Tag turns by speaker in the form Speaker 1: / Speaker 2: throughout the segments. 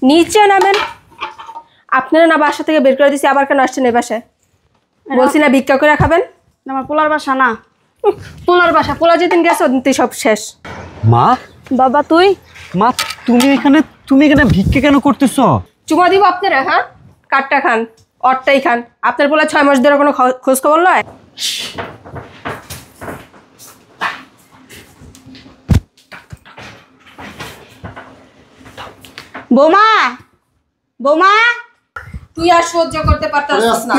Speaker 1: নিচে নামেন। আপনারা না বাসা থেকে বের করে দিছি, আবার কেন আসছেন এই বাসায়? বলছি না ভিক্ষা করে খাবেন।
Speaker 2: আমার পোলার বাসা না।
Speaker 1: পোলার বাসা? পোলা যেদিন গেছে ওদিন সব শেষ।
Speaker 3: মা,
Speaker 2: বাবা তুই?
Speaker 3: মা তুমি এখানে ভিক্ষা কেন করতেছো?
Speaker 1: চুমা দিব আপনারা? হ্যাঁ, কাটটা খান, অটটাই খান। আপনার পোলা 6 মাস ধরে কোনো খোঁজ খবর নয়?
Speaker 2: বৌমা, বৌমা,
Speaker 1: তুই আর সহ্য করতে পারতাছিস না।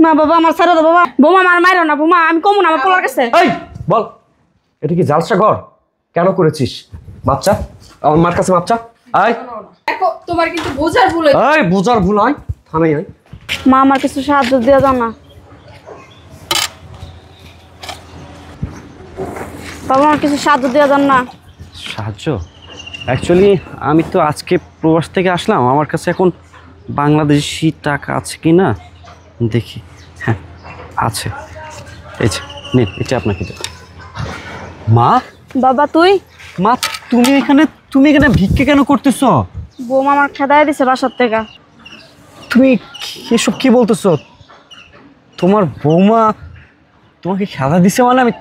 Speaker 2: মা বাবা আমার ছাড়া দাও বাবা। বৌমা আমার মাইরো না বৌমা, আমি কমু না আমার পোলার কাছে।
Speaker 3: এই বল, এটা কি জালসা ঘর? কেন করেছিস? বাচ্চা, আমার মার কাছে বাচ্চা। আয়
Speaker 1: দেখো, তোমার কিন্তু বোঝার ভুল হয়েছে।
Speaker 3: এই বোঝার ভুল হয়, থানায় আয়।
Speaker 2: মা আমার কিছু সাহায্য দিয়ে দাও না। বাবা আমার কিছু সাহায্য দিয়ে দাও না।
Speaker 3: সাহায্য? অ্যাকচুয়ালি আমি তো আজকে প্রবাস থেকে আসলাম, আমার কাছে এখন বাংলাদেশি টাকা আছে কি না দেখি। হ্যাঁ আছে, এই যে নিন, এটা আপনাকে দেব। মা,
Speaker 2: বাবা তুই?
Speaker 3: মা তুমি এখানে ভিক্ষা কেন করতেছো?
Speaker 2: বৌমা আমার খেদায় দিছে বাসার থেকে।
Speaker 3: তুমি এসব কি বলতেছো? তোমার বৌমা তোমাকে খেলা দিছে? মানে আমি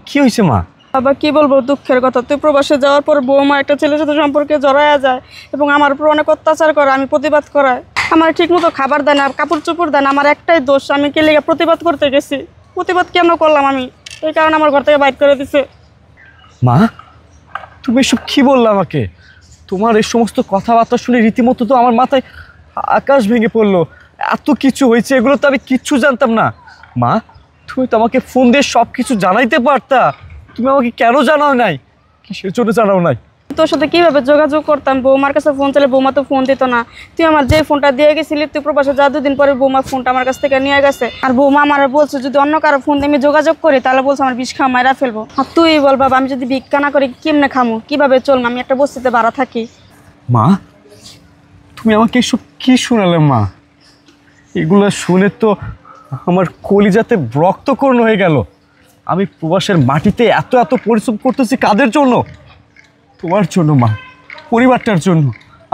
Speaker 3: কি হয়েছে মা?
Speaker 2: বাবা কি বলবো দুঃখের কথা, তুই প্রবাসে যাওয়ার পর বৌমা একটা ছেলের সাথে সম্পর্কে জড়ায়া যায় এবং আমার উপর অনেক অত্যাচার করে। আমি প্রতিবাদ করাই, আমার ঠিক মতো খাবার দেয় না, কাপড় চোপড় দেয় না। আমার একটাই দোষ, আমি কে লেগে প্রতিবাদ করতে গেছি। প্রতিবাদ কেন করলাম আমি, এই কারণে আমার ঘর থেকে বাইর করে দিছে।
Speaker 3: মা তুমি এসব কি বললে আমাকে? তোমার এই সমস্ত কথাবার্তা শুনে রীতিমতো তো আমার মাথায় আকাশ ভেঙে পড়লো। এত কিছু হয়েছে, এগুলো তো আমি কিচ্ছু জানতাম না। মা তুমি তো আমাকে ফোন দিয়ে সব কিছু জানাইতে পারতা, তুমি আমাকে কেন জানাও নাই? কিসের জন্য জানাও নাই?
Speaker 2: তোর সাথে কীভাবে যোগাযোগ করতাম? বৌমার কাছে ফোন চাইলে বৌমা তো ফোন দিত না। তুই আমার যে ফোনটা দিয়ে গেছিলি, তুই প্রবাসে যা 2 দিন পরে বৌমার ফোনটা আমার কাছ থেকে নিয়ে গেছে। আর বৌমা আমার বলছে যদি অন্য কারো ফোন দিয়ে আমি যোগাযোগ করি তাহলে বলছে আমার বিষ খাওয়া মারা ফেলবো। আর তুই বল বাবা, আমি যদি ভিক্ষা না করি কেমনে খামু, কীভাবে চলবো? আমি একটা বস্তিতে ভাড়া থাকি।
Speaker 3: মা তুমি আমাকে এসব কি শোনালে মা? এগুলো শুনে তো আমার কলিজাতে রক্তকর্ণ হয়ে গেল। আমি প্রবাসের মাটিতে এত এত পরিশ্রম করতেছি কাদের জন্য? তোমার জন্য মা, পরিবারটার জন্য।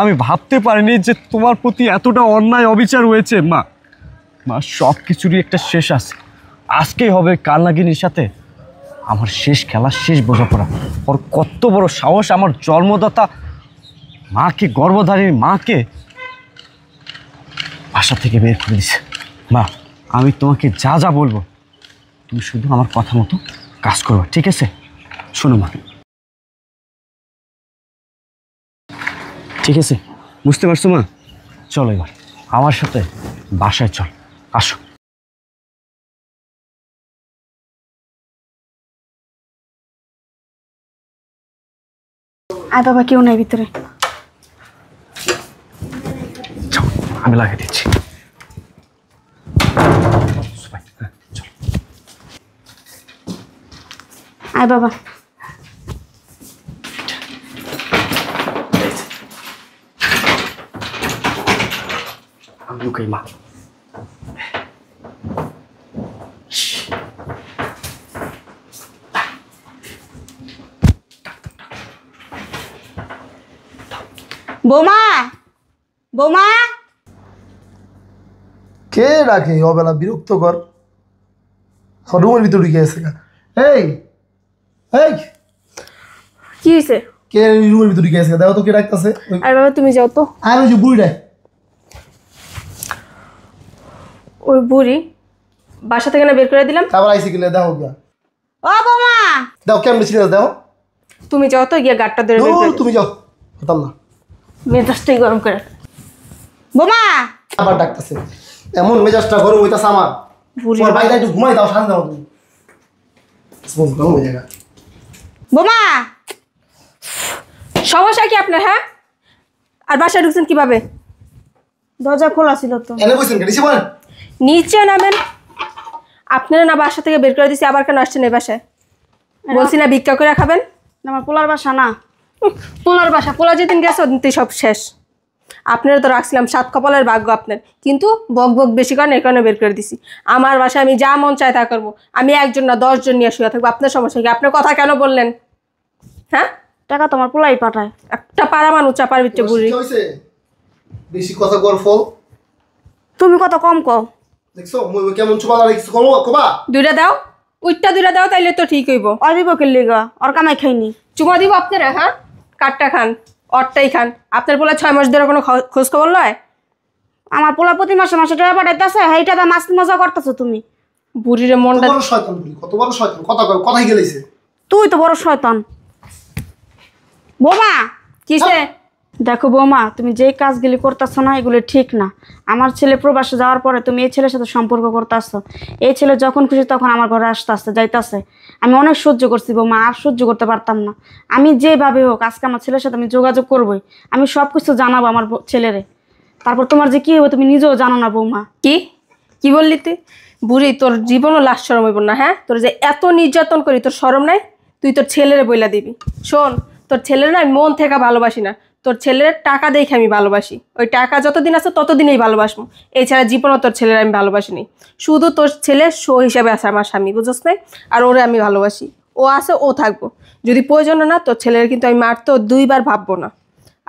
Speaker 3: আমি ভাবতে পারিনি যে তোমার প্রতি এতটা অন্যায় অবিচার হয়েছে। মা মা সব কিছুরই একটা শেষ আছে। আজকেই হবে কালনাগিনীর সাথে আমার শেষ খেলা, শেষ বোঝাপড়া। ওর কত বড় সাহস আমার জন্মদাতা মাকে, গর্ভধারীর মাকে বাসা থেকে বের করে দিছে। মা আমি তোমাকে যা যা বলবো তুমি শুধু আমার কথা মতো কাজ করবে, ঠিক আছে? শোনো মা, ঠিক আছে? বুঝতে পারছো মা? চলো এবার আমার সাথে বাসায় চল, আসো।
Speaker 2: আয় বাবা, কেউ নাই ভিতরে।
Speaker 3: আমি লাগিয়ে দিচ্ছি।
Speaker 2: আয় বাবা।
Speaker 3: লুকাই মা।
Speaker 2: বৌমা, বৌমা।
Speaker 4: কে রাখে অবেলা বিরক্তকর? আমার রুমের ভিতরে ঢুকে গেছে। এই এই
Speaker 1: কি হয়েছে?
Speaker 4: কে রুমের ভিতরে ঢুকে গেছে? দেখো তো কে ডাকতেছে।
Speaker 1: আরে বাবা তুমি যাও তো।
Speaker 4: আর ওই যে বুড়িটা,
Speaker 1: ওই বুড়ি বাসা থেকে না বের করে দিলাম।
Speaker 4: তারপর আইসি গেলে দেখো গিয়া,
Speaker 2: ও বৌমা,
Speaker 4: দেখো কেমন ছিল, দেখো।
Speaker 1: তুমি যাও তো, গিয়ে গাড়টা ধরে বের করে দিও।
Speaker 4: তুমি যাও, হতাম না।
Speaker 1: মেজাজটাই গরম করে।
Speaker 2: বৌমা।
Speaker 4: আবার ডাকতেছে, এমন মেজাজটা গরম হইতাছে আমার। তোমার বাইরে একটু ঘুমাই দাও, শান্তি দাও তুমি। গরম হয়ে যায়।
Speaker 2: বৌমা,
Speaker 1: সমস্যা কি আপনার? হ্যাঁ, আর বাসায় ঢুকছেন কিভাবে?
Speaker 2: দরজা খোলা ছিল তো।
Speaker 4: এনে বসেন কেন? বলেন
Speaker 1: নিচে নামেন। আপনারা না বাসা থেকে বের করে দিছি, আবার কেন আসছেন এই বাসায়? বলছি না ভিক্ষা করে খাবেন।
Speaker 2: আমার পোলার বাসা না।
Speaker 1: পোলার বাসা? পোলা যেদিন গেছে ওদিন সব শেষ। আপনারা তো রাখছিলাম 7 কপালের ভাগ্য আপনার, কিন্তু বক বক বেশি কারণে এই কারণে বের করে দিছি। আমার বাসায় আমি যা মন চায় তা করবো। আমি 1 জন না 10 জন নিয়ে শুয়ে থাকবো। আপনার সমস্যা কি? আপনার কথা কেন বললেন? হ্যাঁ,
Speaker 2: টাকা তোমার পোলাই পাঠায়।
Speaker 1: একটা পাড়া মানুষ চাপার ভিতরে বুড়ি।
Speaker 4: কি হইছে? বেশি কথা কর ফল।
Speaker 2: তুমি কত কম কও।
Speaker 4: দেখছো মই কেমন চুমালা রাখিস কবা?
Speaker 1: দুইটা দাও, উইটটা দুইটা দাও, তাইলে তো ঠিক হইব।
Speaker 2: অদিব কে লিগা ওর কামাই খাইনি।
Speaker 1: চুমা দিব আপনারা, হ্যাঁ? কাঠটা খান, অরটাই খান। আপনার পোলা 6 মাস ধরে কোনো খোঁজ খবর লয়?
Speaker 2: আমার পোলা প্রতি মাসে মাসে টাকা পাঠাইতেছে, সেইটা তো মাছ মজা করতেছো তুমি।
Speaker 1: বুড়িরে মনটা
Speaker 4: কত বড় শয়তান বুড়ি, কত বড় শয়তান, কথাই গেলেছে।
Speaker 2: তুই তো বড় শয়তান। বৌমা
Speaker 1: কিসে?
Speaker 2: দেখো বৌমা, তুমি যে কাজগুলি করতেছো না এগুলো ঠিক না। আমার ছেলে প্রবাসে যাওয়ার পরে তুমি এই ছেলের সাথে সম্পর্ক করতেছো। এই ছেলে যখন খুশি তখন আমার ঘরে আসতে যাইতেছে। আমি অনেক সহ্য করছি বৌমা, আর সহ্য করতে পারতাম না। আমি যেভাবে হোক আজকে আমার ছেলের সাথে আমি যোগাযোগ করবোই। আমি সব কিছু জানাবো আমার ছেলেরে। তারপর তোমার যে কী হবে তুমি নিজেও জানো না বৌমা।
Speaker 1: কি বললি তুই? বুড়ি, তোর জীবনও লাশ শরম হইব না, হ্যাঁ? তোর যে এত নির্যাতন করি, তোর শরম নাই? তুই তোর ছেলেরে বইলা দিবি। শোন, তোর ছেলের না আমি মন থেকে ভালোবাসি না, তোর ছেলের টাকা দেখে আমি ভালোবাসি। ওই টাকা যতদিন আছে ততদিনই ভালোবাসবো, এছাড়া জীবনও তোর ছেলের আমি ভালোবাসি নি। শুধু তোর ছেলে শো হিসাবে আছে আমার স্বামী, বুঝছ নাই? আর ওরে আমি ভালোবাসি, ও আছে ও থাকবো। যদি প্রয়োজন না তোর ছেলের কিন্তু আমি মারতেও 2 বার ভাববো না।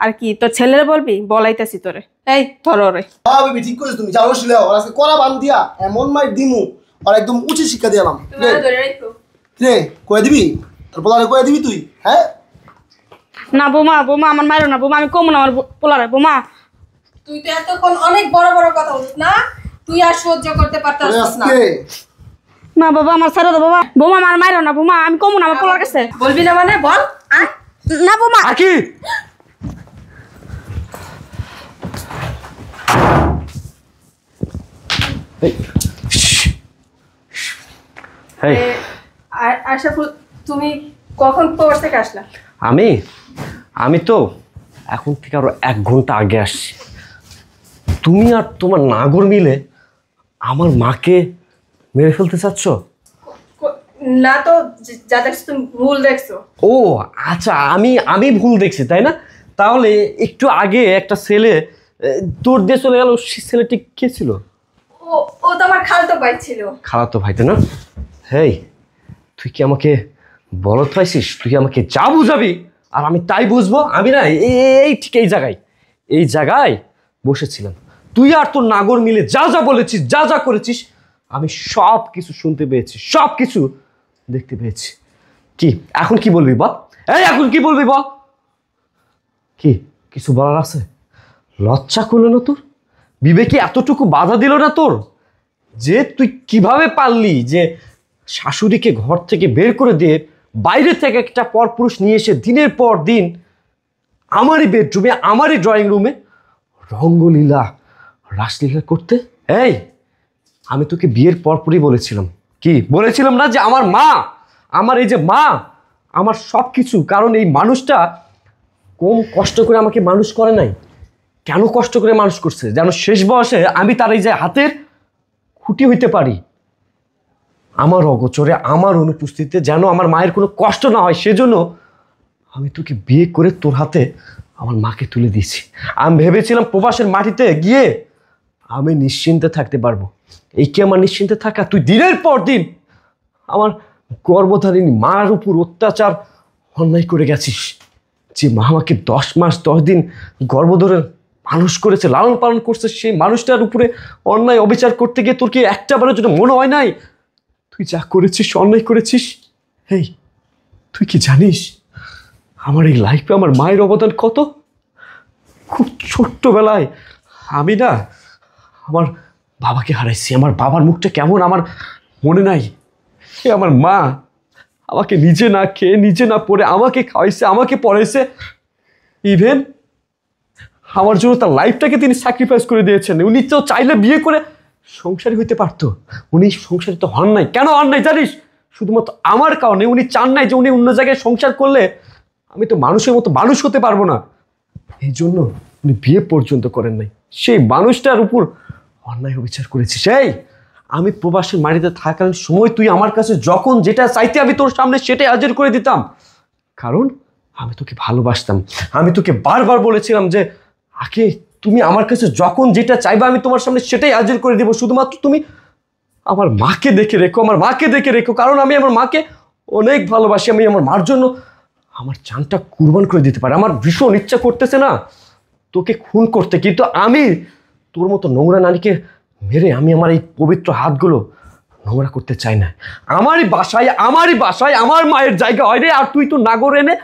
Speaker 1: আর কি তোর ছেলের বলবি? বলাইতেছি তোরে। এই ধর ওরে।
Speaker 4: হ্যাঁ বেবি, ঠিক করেছ তুমি। যাও শিলে আর আজকে করা বান দিয়া এমন মাই দিমু আর একদম উচিত শিক্ষা দিলাম। রে কই দিবি? তোর বলারে কই দিবি তুই? হ্যাঁ
Speaker 2: না বৌমা, বৌমা আমার মারো না বৌমা, আমি কমু না আমার পোলারে। বৌমা
Speaker 1: তুই তো এতক্ষণ অনেক বড় বড় কথা বলিস না, তুই আর সহ্য করতে পারতাছিস না।
Speaker 2: না বাবা আমার ছাড়ো দাও বাবা। বৌমা আমার মারো না বৌমা, আমি কমু না আমার পোলার কাছে।
Speaker 1: বলবি না মানে বল।
Speaker 2: না বৌমা।
Speaker 3: আকি
Speaker 1: আশাফুল, তুমি কখন প্রবাস থেকে আসলা?
Speaker 3: আমি তো এখন থেকে আরো 1 ঘন্টা আগে আসছি। তুমি আর তোমার নাগর মিলে আমার মাকে মেরে ফেলতে চাচ্ছ?
Speaker 1: না তো, যা দেখছো তুমি ভুল দেখছো।
Speaker 3: ও আচ্ছা, আমি ভুল দেখছি তাই না? তাহলে একটু আগে একটা ছেলে তোর দিয়ে চলে গেল, সেই ছেলেটি কে ছিল?
Speaker 1: ও তো আমার খালাতো ভাই ছিল।
Speaker 3: খালাতো ভাই তাই না? হেই, তুই কি আমাকে বলত পাইছিস? তুই আমাকে যা বুঝাবি আর আমি তাই বুঝবো? আমি না ঠিক এই জায়গায় বসেছিলাম। তুই আর তোর নাগর মিলে যা যা বলেছিস, যা যা করেছিস, আমি সব কিছু শুনতে পেয়েছি, সব কিছু দেখতে পেয়েছি। কি এখন কি বলবি বল? এখন কি বলবি বল? কি কিছু বলার আছে? লজ্জা করলো না তোর? বিবেকে এতটুকু বাধা দিল না তোর? যে তুই কিভাবে পারলি যে শাশুড়িকে ঘর থেকে বের করে দিয়ে বাইরে থেকে একটা পরপুরুষ নিয়ে এসে দিনের পর দিন আমারই বেডরুমে, আমারই ড্রয়িং রুমে রঙ্গলীলা, রাসলীলা করতে? আমি তোকে বিয়ের পরপরই বলেছিলাম, কি বলেছিলাম না যে আমার মা, আমার এই যে মা, আমার সব কিছু। কারণ এই মানুষটা কম কষ্ট করে আমাকে মানুষ করে নাই। কেন কষ্ট করে মানুষ করছে? যেন শেষ বয়সে আমি তার এই যে হাতের খুঁটি হইতে পারি। আমার অগোচরে, আমার অনুপস্থিতিতে যেন আমার মায়ের কোনো কষ্ট না হয়, সেজন্য আমি তোকে বিয়ে করে তোর হাতে আমার মাকে তুলে দিয়েছি। আমি ভেবেছিলাম প্রবাসের মাটিতে গিয়ে আমি নিশ্চিন্তে থাকতে পারবো। এই কি আমার নিশ্চিন্তে থাকা? তুই দিনের পর দিন আমার গর্ভধারিণী মার উপর অত্যাচার অন্যায় করে গেছিস। যে মা আমাকে 10 মাস 10 দিন গর্ভ ধরে মানুষ করেছে, লালন পালন করছে, সেই মানুষটার উপরে অন্যায় অবিচার করতে গিয়ে তোর কি একটা বারের জন্য মনে হয় নাই তুই যা করেছিস, অন্যায় করেছিস? তুই কি জানিস আমার এই লাইফে আমার মায়ের অবদান কত? খুব ছোট্টবেলায় আমি না আমার বাবাকে হারাইছি। আমার বাবার মুখটা কেমন আমার মনে নাই। আমার মা আমাকে নিজে না খেয়ে, নিজে না পড়ে আমাকে খাওয়াইছে, আমাকে পড়াইছে। ইভেন আমার জন্য তার লাইফটাকে তিনি স্যাক্রিফাইস করে দিয়েছেন। উনি তো চাইলে বিয়ে করে সংসারী হইতে পারতো। উনি সংসারী তো হন নাই। কেন হন নাই জানিস? শুধুমাত্র আমার কারণে। উনি চান নাই যে উনি অন্য জায়গায় সংসার করলে আমি তো মানুষের মতো মানুষ হতে পারবো না। এই জন্য উনি বিয়ে পর্যন্ত করেন নাই। সেই মানুষটার উপর অন্যায় অবিচার করেছি। আমি প্রবাসের মাটিতে থাকার সময় তুই আমার কাছে যখন যেটা চাইতে আমি তোর সামনে সেটাই হাজির করে দিতাম। কারণ আমি তোকে ভালোবাসতাম। আমি তোকে বারবার বলেছিলাম যে আগে তুমি আমার কাছে যখন যেটা চাইবা আমি তোমার সামনে সেটাই হাজির করে দিব। শুধুমাত্র তুমি আমার মাকে দেখে রেখো, আমার মাকে দেখে রেখো। কারণ আমি আমার মাকে অনেক ভালোবাসি। আমি আমার মার জন্য আমার জানটা কুরবান করে দিতে পারে। আমার ভীষণ ইচ্ছা করতেছে না তোকে খুন করতে, কিন্তু আমি তোর মতো নোংরা নারীকে মেরে আমি আমার এই পবিত্র হাতগুলো নোংরা করতে চাই না। আমারই বাসায় আমার মায়ের জায়গা হয় রে, আর তুই তো নাগর এনে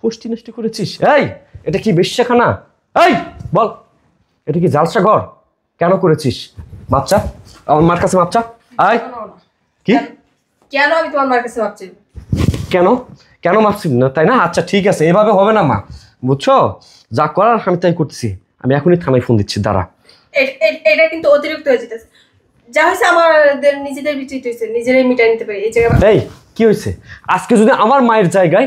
Speaker 3: কষ্টি নষ্টি করেছিস। এই এটা কি বেশ্যাখানা? এই বল, এটা কি জালসা ঘর? কেন করেছিস? মাপচা, আমার মার কাছে মাপচা। আয় কি
Speaker 1: কেন আমি তোমার মার কাছে ভাবছি?
Speaker 3: কেন কেন মাপছি না তাই না? আচ্ছা ঠিক আছে, এভাবে হবে না মা, বুঝছো? যা করার আমি তাই করতেছি। আমি এখনই থানায় ফোন দিচ্ছি, দাঁড়া।
Speaker 1: এটা কিন্তু অতিরিক্ত হয়ে যেতেছে। যা হয়েছে আমাদের নিজেদের বিচিত হয়েছে, নিজেরাই মিটাই নিতে পারি এই জায়গায়।
Speaker 3: এই কি হয়েছে? আজকে যদি আমার মায়ের জায়গায়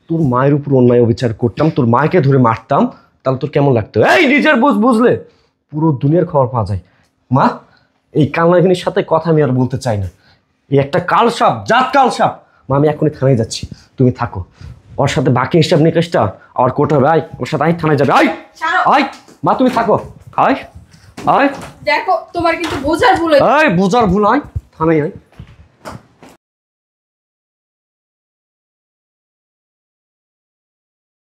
Speaker 3: তোর মায়ের উপর অন্যায় অবিচার করতাম, তোর মাকে ধরে মারতাম, তাহলে তোর কেমন লাগতো? এই নিজের বুঝলে পুরো দুনিয়ার খবর পাওয়া যায়। মা, এই কালনাগিনীর সাথে কথা আমি আর বলতে চাই না। এই একটা কালসাপ, জাত কালসাপ। মা আমি এখনই থানায় যাচ্ছি, তুমি থাকো। ওর সাথে বাকি হিসাব নিকাশটা আর কোর্টে হবে। আয় ওর সাথে, আয় থানায় যাবে। আয় আয় মা, তুমি থাকো। আয় আয়
Speaker 1: দেখো তোমার কিন্তু বোঝার ভুল হয়েছে।
Speaker 3: বোঝার ভুল, আয় থানায় আয়।